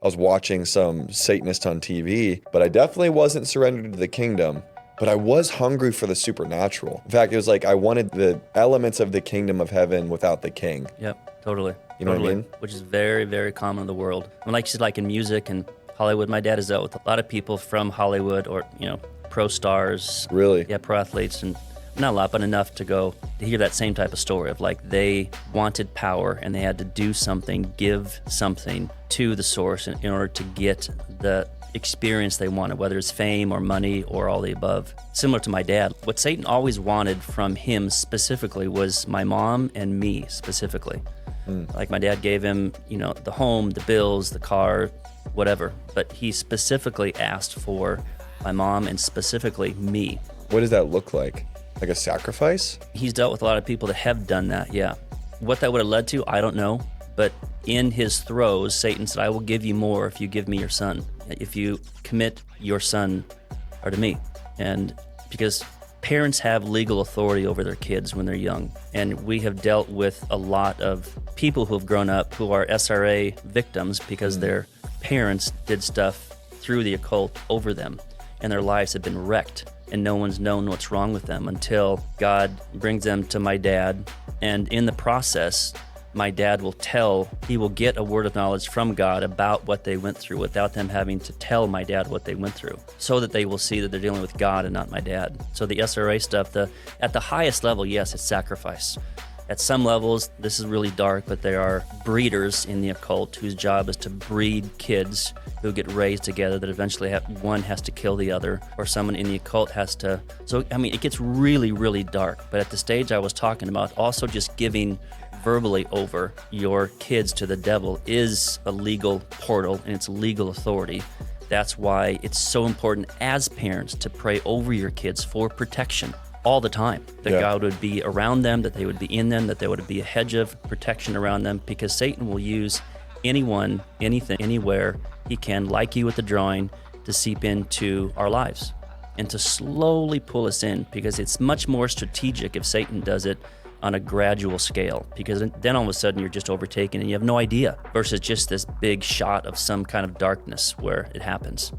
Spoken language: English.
I was watching some Satanist on TV, but I definitely wasn't surrendered to the kingdom. But I was hungry for the supernatural. In fact, it was like I wanted the elements of the kingdom of heaven without the king. Yep, totally. You know totally. what I mean? Which is very, very common in the world. And like you said, like in music and Hollywood, my dad is out with a lot of people from Hollywood or, pro stars. Really? Yeah, pro athletes, and not a lot, but enough to go to hear that same type of story of like they wanted power and they had to do something, give something to the source in order to get the experience they wanted, whether it's fame or money or all the above. Similar to my dad, what Satan always wanted from him specifically was my mom and me specifically. Like my dad gave him, the home, the bills, the car, whatever. But he specifically asked for my mom and specifically me. What does that look like? Like a sacrifice? He's dealt with a lot of people that have done that, yeah. What that would have led to, I don't know. But in his throes, Satan said, I will give you more if you give me your son, if you commit your son or to me. And because parents have legal authority over their kids when they're young. And we have dealt with a lot of people who have grown up who are SRA victims because their parents did stuff through the occult over them. And their lives have been wrecked. And no one's known what's wrong with them until God brings them to my dad. And in the process, my dad he will get a word of knowledge from God about what they went through without them having to tell my dad what they went through, so that they will see that they're dealing with God and not my dad. So the SRA stuff, at the highest level, yes, it's sacrifice. At some levels, this is really dark, but there are breeders in the occult whose job is to breed kids who get raised together that eventually one has to kill the other, or someone in the occult has to. So, it gets really, really dark. But at the stage I was talking about, also just giving verbally over your kids to the devil is a legal portal and it's legal authority. That's why it's so important as parents to pray over your kids for protection all the time. That God would be around them, that they would be in them, that there would be a hedge of protection around them, because Satan will use anyone, anything, anywhere he can, like you with the drawing, to seep into our lives and to slowly pull us in, because it's much more strategic if Satan does it on a gradual scale, because then all of a sudden you're just overtaken and you have no idea, versus just this big shot of some kind of darkness where it happens.